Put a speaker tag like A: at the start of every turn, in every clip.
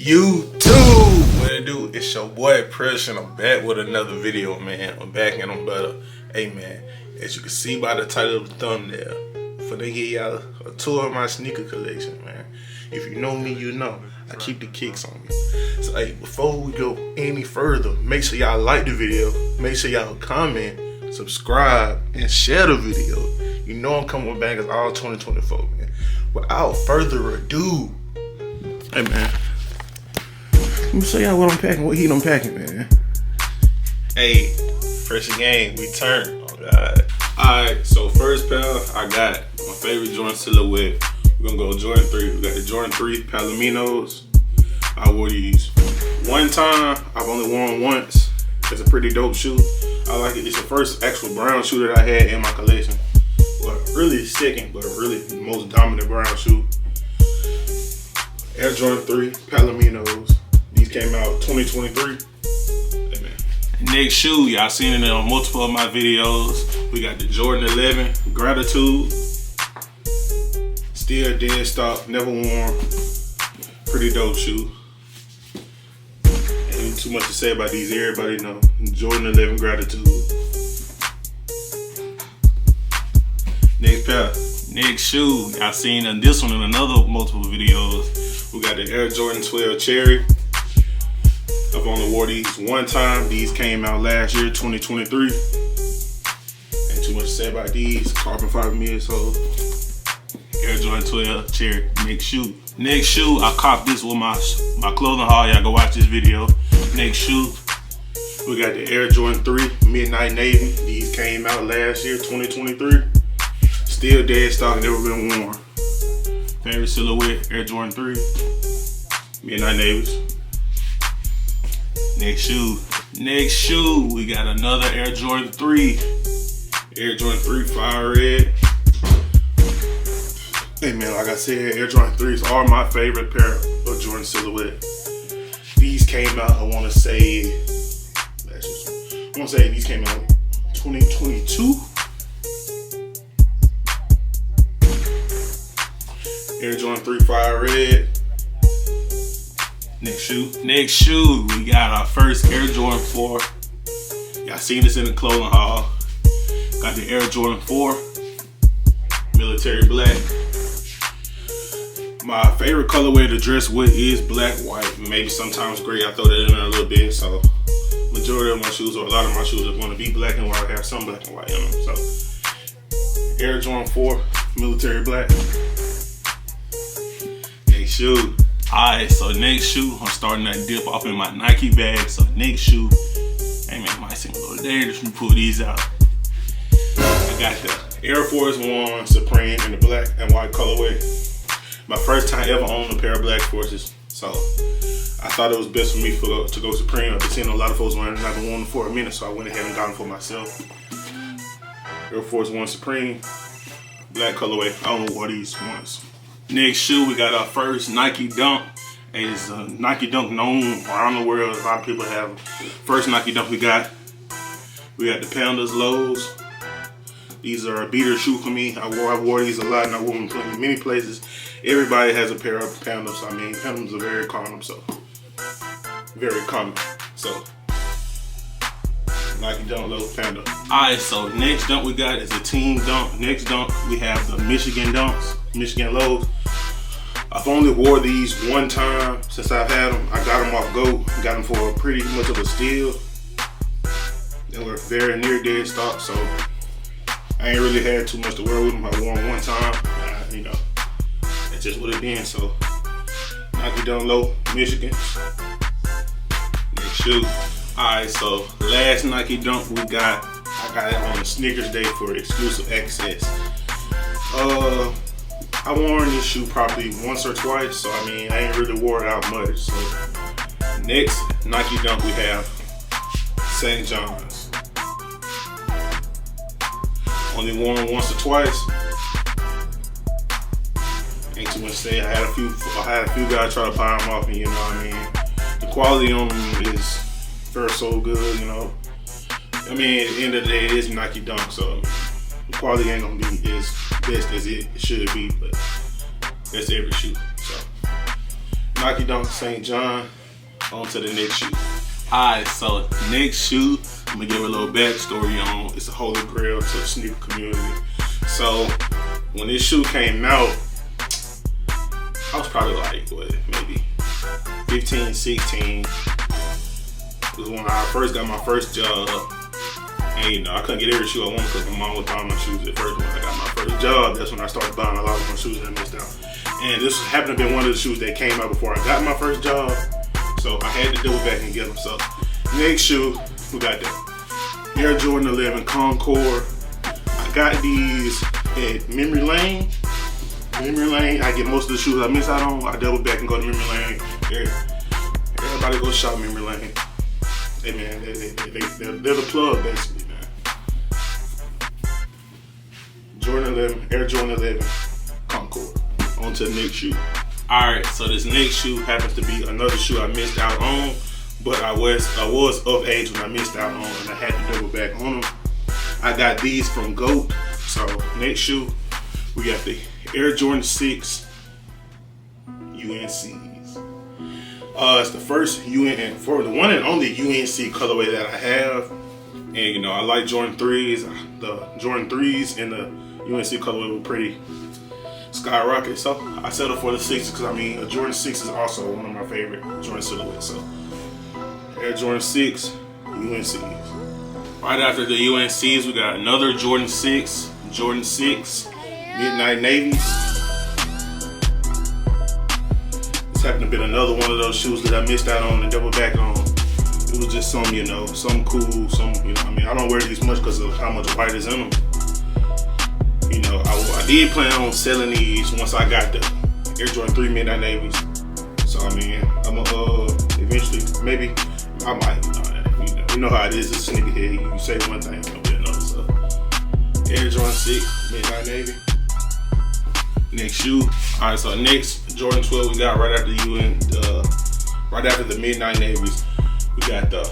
A: YouTube, what it do? It's your boy Press, and I'm back with another video, man. I'm back and I'm better. Hey, man, as you can see by the title of the thumbnail, for they get y'all a tour of my sneaker collection, man. If you know me, you know I keep the kicks on me. So, hey, before we go any further, make sure y'all like the video, make sure y'all comment, subscribe, and share the video. You know I'm coming with bangers all 2024, man. Without further ado, hey, man, let me show y'all what I'm packing, what heat I'm packing, man. Hey, Fresh Gang, we turn. Oh, God. Alright, so first pair, I got my favorite Jordan silhouette. We're gonna go Jordan 3. We got the Jordan 3 Palominos. I wore these one time. I've only worn once. It's a pretty dope shoe. I like it. It's the first actual brown shoe that I had in my collection. Well, really second, but really the most dominant brown shoe. Air Jordan 3 Palominos. These came out 2023. Amen. Next shoe, y'all seen it on multiple of my videos. We got the Jordan 11 Gratitude. Still dead stock, never worn. Pretty dope shoe. Ain't too much to say about these. Everybody know Jordan 11 Gratitude. Next pair, next shoe. Y'all seen this one in another multiple videos. We got the Air Jordan 12 Cherry. I've only wore these one time. These came out last year, 2023. Ain't too much to say about these. Carbon fiber midsole. Air Jordan 12 Cherry. Next shoe. Next shoe, I copped this with my clothing haul. Y'all go watch this video. Next shoe, we got the Air Jordan 3 Midnight Navy. These came out last year, 2023. Still dead stock, never been worn. Favorite silhouette, Air Jordan 3 Midnight Navies. Next shoe. Next shoe, we got another Air Jordan 3. Air Jordan 3 Fire Red. Hey, man, like I said, Air Jordan 3s are my favorite pair of Jordan silhouette. These came out, I want to say these came out 2022. Air Jordan 3 Fire Red. Next shoe. Next shoe, we got our first Air Jordan 4. Y'all seen this in the clothing haul. Got the Air Jordan 4 Military Black. My favorite colorway to dress with is black, white, maybe sometimes gray. I throw that in there a little bit. So majority of my shoes, or a lot of my shoes, are going to be black and white. I have some black and white in them. So Air Jordan 4 Military Black. Next shoe. Alright, so next shoe, I'm starting to dip off in my Nike bag. So next shoe, hey man, it might seem a little dangerous when you pull these out. I got the Air Force One Supreme in the black and white colorway. My first time ever owning a pair of Black Forces, so I thought it was best for me to go Supreme. I've been seeing a lot of folks wearing them. I've been wearing them for a minute, so I went ahead and got them for myself. Air Force One Supreme, black colorway. I only wore these once. Next shoe, we got our first Nike Dunk. Hey, it's a Nike Dunk known around the world. A lot of people have them. First Nike Dunk we got the Pandas Lows. These are a beater shoe for me. I wore these a lot, and I wore them in many places. Everybody has a pair of Pandas. I mean, Pandas are very common, so very common. So Nike Dunk Low Panda. Alright, so next dunk we got is a team dunk. Next dunk we have the Michigan Dunks, Michigan Lows. I've only wore these one time since I've had them. I got them off GOAT. Got them for pretty much of a steal. They were very near dead stock, so I ain't really had too much to wear with them. I wore them one time. You know, that's just what it been. So Nike Dunk Low, Michigan. Next shoe. Alright, so last Nike Dunk I got it on a Sneakers Day for exclusive access. I worn this shoe probably once or twice, so I mean I ain't really wore it out much. So next Nike Dunk we have St. John's. Only worn once or twice. Ain't too much to say. I had a few guys try to buy them off me, you know what I mean? The quality on them is so good, you know. I mean, at the end of the day, it is Nike Dunk, so the quality ain't gonna be as best as it should be, but that's every shoe. So Nike Dunk St. John. On to the next shoe. Alright, so next shoe, I'm gonna give a little backstory on. It's a holy grail to the sneaker community. So when this shoe came out, I was probably like, what, maybe 15, 16. It was when I first got my first job. And you know, I couldn't get every shoe I wanted because my mom was buying my shoes at first. When I got my first job, that's when I started buying a lot of my shoes that I missed out. And this happened to be one of the shoes that came out before I got my first job. So I had to double back and get them. So next shoe, we got the Air Jordan 11 Concord. I got these at Memory Lane. I get most of the shoes I miss out on. I double back and go to Memory Lane. Everybody go shop Memory Lane. Hey man, they're the plug basically, man. Air Jordan 11 Concord. On to the next shoe. Alright, so this next shoe happens to be another shoe I missed out on, but I was of age when I missed out on, and I had to double back on them. I got these from GOAT. So next shoe, we got the Air Jordan 6 UNCs. It's the first for the one and only UNC colorway that I have, and you know I like Jordan 3s. The Jordan 3s and the UNC colorway were pretty skyrocket, so I settled for the 6s because I mean a Jordan 6 is also one of my favorite Jordan silhouettes. So Air Jordan 6 UNCs. Right after the UNCs, we got another Jordan 6 Midnight Navies. This happened to be another one of those shoes that I missed out on and double back on. It was just some, you know, some cool, some, you know, I mean I don't wear these much because of how much white is in them. You know, I did plan on selling these once I got the Air Jordan 3 Midnight Navies. So I mean, I'm gonna eventually, maybe I might. You know how it is. This nigga here, you say one thing, it's gonna be another. So Air Jordan 6 Midnight Navy. Next shoe. All right, so next Jordan 12 we got right after right after the Midnight Navies. We got the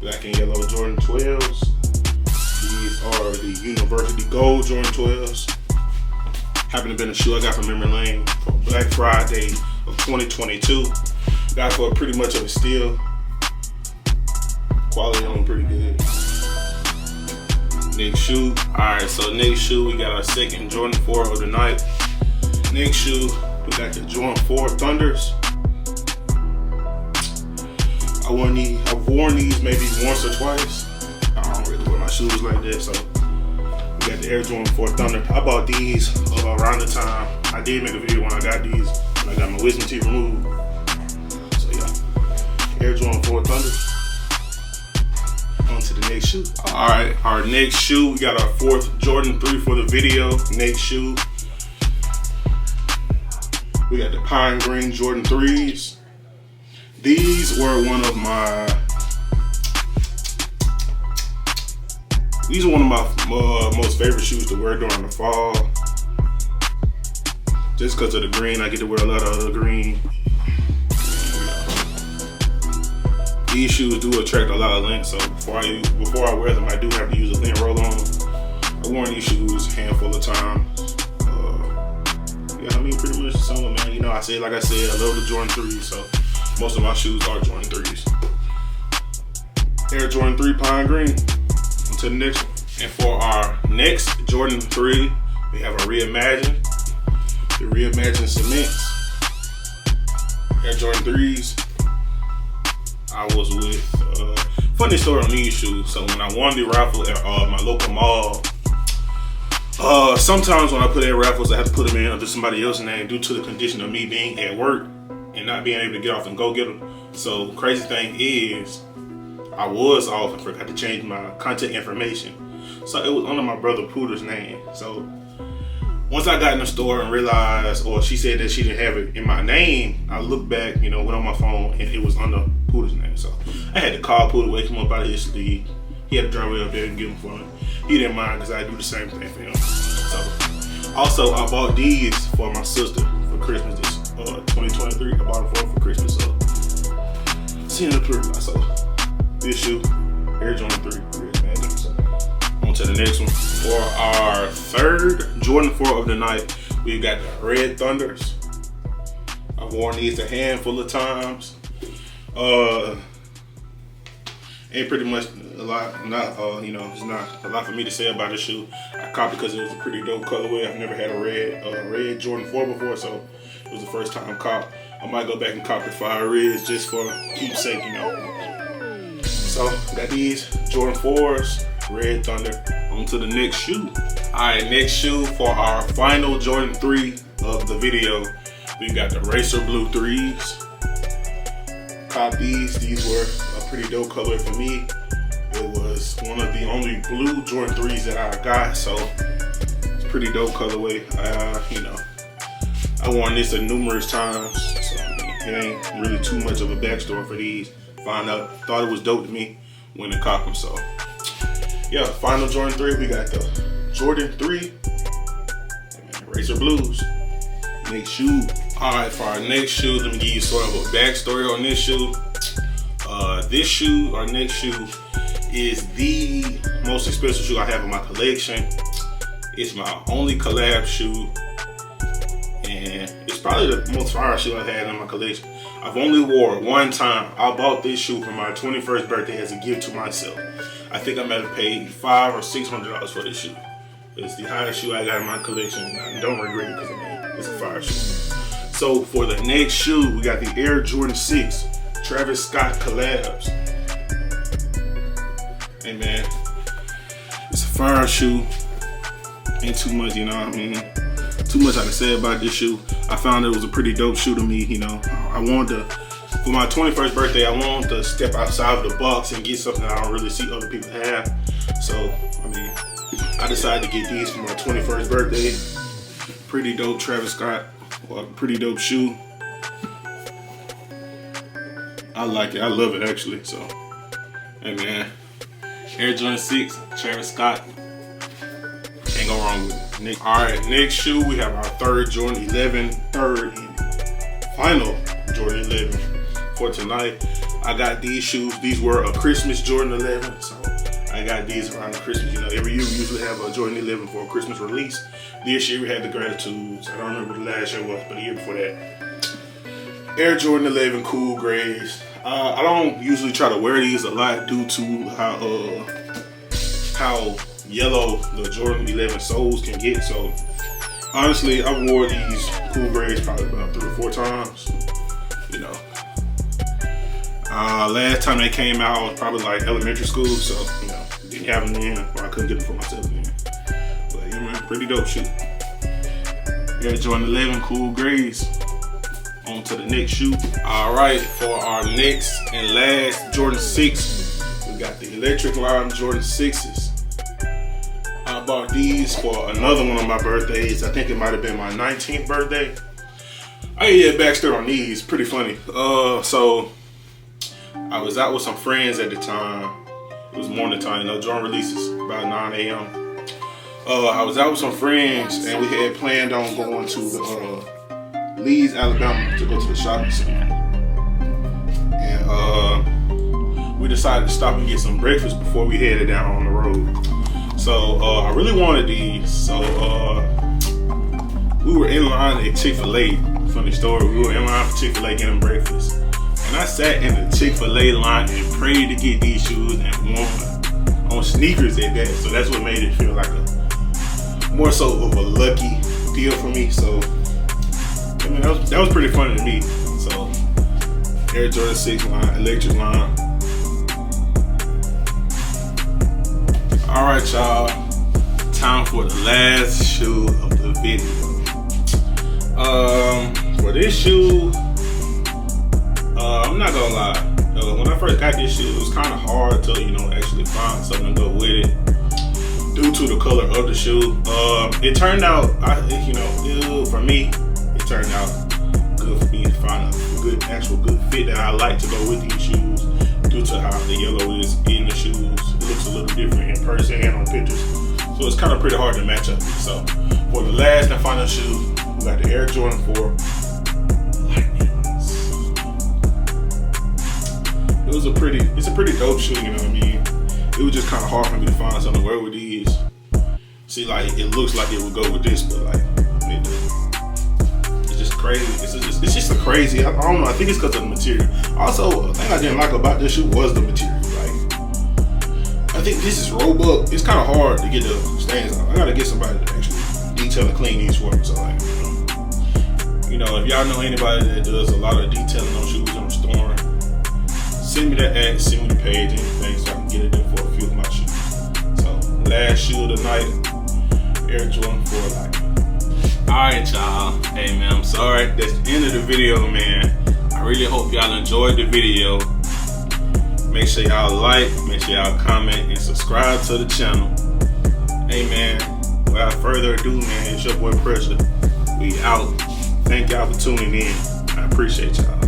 A: black and yellow Jordan 12s. These are the University Gold Jordan 12s. Happen to be a shoe I got from Memory Lane for Black Friday of 2022. Got for pretty much of a steal. Quality on them pretty good. Next shoe. Alright, so next shoe we got our second Jordan 4 of the night. Next shoe, we got the Jordan 4 Thunders. I've worn these maybe once or twice. I don't really wear my shoes like that, so we got the Air Jordan 4 Thunder. I bought these around the time I did make a video when I got these, when I got my wisdom teeth removed. So yeah, Air Jordan 4 Thunders. On to the next shoe. Alright, our next shoe, we got our fourth Jordan 3 for the video. Next shoe, we got the Pine Green Jordan 3s. These were one of my most favorite shoes to wear during the fall. Just because of the green, I get to wear a lot of the green. These shoes do attract a lot of lint, so before I wear them, I do have to use a lint roll on them. I've worn these shoes a handful of times. Yeah, I mean, pretty much the summer, man. You know, like I said, I love the Jordan 3s, so most of my shoes are Jordan 3s. Air Jordan 3 Pine Green. On to the next one. And for our next Jordan 3, we have a Reimagine. The Reimagine Cements. Air Jordan 3s. I was with, funny story on these shoes. So when I won the raffle at my local mall, sometimes when I put in raffles, I have to put them in under somebody else's name due to the condition of me being at work and not being able to get off and go get them. So crazy thing is, I was off and forgot to change my contact information. So it was under my brother Pooter's name. So once I got in the store and realized, or she said that she didn't have it in my name, I looked back, you know, went on my phone and it was under Pooter's name. So I had to call Pooter, wake him up out of his sleep. He had to drive way up there and get them for me. He didn't mind because I do the same thing for him. So also I bought these for my sister for Christmas this 2023. I bought them for Christmas. So seeing the pretty nice. So this shoe, Air Jordan 3. On to the next one. For our third Jordan 4 of the night, we've got the Red Thunders. I've I've worn these a handful of times. Ain't pretty much a lot, it's not a lot for me to say about this shoe. I copped it because it was a pretty dope colorway. I've never had a red Jordan 4 before, so it was the first time cop. I might go back and cop the 5 reds just for keepsake, So, got these Jordan 4s, Red Thunder. On to the next shoe. Alright, next shoe for our final Jordan 3 of the video. We got the Racer Blue 3s. Cop these. These were a pretty dope color for me. It was one of the only blue Jordan 3s that I got, so it's pretty dope colorway. I worn this numerous times, so it ain't really too much of a backstory for these. Thought it was dope to me when I cop them, so yeah, final Jordan 3, we got the Jordan 3 Racer Blues. Next shoe. Alright, for our next shoe, let me give you sort of a backstory on this shoe. Our next shoe is the most expensive shoe I have in my collection. It's my only collab shoe, and it's probably the most fire shoe I've had in my collection. I've only wore it one time. I bought this shoe for my 21st birthday as a gift to myself. I think I might have paid $500 or $600 for this shoe. It's the highest shoe I got in my collection. I don't regret it because it's a fire shoe. So for the next shoe, we got the Air Jordan 6 Travis Scott collabs. Hey man, it's a fire shoe. Ain't too much, too much I can say about this shoe. I found it was a pretty dope shoe to me, I wanted to, for my 21st birthday, I wanted to step outside of the box and get something I don't really see other people have. So, I decided to get these for my 21st birthday. Pretty dope Travis Scott, pretty dope shoe. I like it, I love it actually, so. Hey man, Air Jordan 6, Travis Scott. Can't go wrong with it. Alright, next shoe, we have our third and final Jordan 11 for tonight. I got these shoes. These were a Christmas Jordan 11, so I got these around Christmas. Every year we usually have a Jordan 11 for a Christmas release. This year we had the Gratitudes. I don't remember what the last year was, but the year before that. Air Jordan 11 cool grays. I don't usually try to wear these a lot due to how yellow the Jordan 11 soles can get. So honestly, I wore these cool grays probably about 3 or 4 times. Last time they came out was probably like elementary school, so didn't have them then, or I couldn't get them for myself then. But pretty dope shoe. Air Jordan 11 cool grays. On to the next shoe. Alright, for our next and last Jordan 6, we got the Electric Lime Jordan 6s. I bought these for another one of my birthdays. I think it might have been my 19th birthday. Backstory on these, pretty funny. So I was out with some friends at the time. It was morning time, Jordan releases about 9 a.m. I was out with some friends and we had planned on going to Leeds, Alabama to go to the shopping center. And we decided to stop and get some breakfast before we headed down on the road. So I really wanted these. So we were in line at Chick-fil-A. Funny story, we were in line for Chick-fil-A getting breakfast. And I sat in the Chick-fil-A line and prayed to get these shoes and won on sneakers at that. So that's what made it feel like more so of a lucky deal for me. So that was pretty funny to me. So Air Jordan 6 line, Electric Lime. Alright y'all, time for the last shoe of the video. For this shoe, I'm not gonna lie. When I first got this shoe, it was kind of hard to actually find something to go with it due to the color of the shoe. It turned out, for me, it turned out good for me to find a good fit that I like to go with these shoes due to how the yellow is in the shoes. It looks a little different in person and on pictures. So it's kind of pretty hard to match up. So for the last and final shoe, we got the Air Jordan 4 Lightnings. It's a pretty dope shoe, It was just kind of hard for me to find something to wear with these. See, it looks like it would go with this, but it doesn't. It's just crazy. It's just a crazy. I don't know. I think it's because of the material. Also, the thing I didn't like about this shoe was the material. Like, I think this is Roebuck. It's kind of hard to get the stains out. I gotta get somebody to actually detail and clean these for me. So like, you know, if y'all know anybody that does a lot of detailing on shoes and restoring, send me that ad, send me the page, anything, so I can get it in for a few of my shoes. So, last shoe of the night, Air Jordan 4 Light. Alright, y'all. Hey, man, I'm sorry. That's the end of the video, man. I really hope y'all enjoyed the video. Make sure y'all like, make sure y'all comment, and subscribe to the channel. Hey, man, without further ado, man, it's your boy Pressure. We out. Thank y'all for tuning in. I appreciate y'all.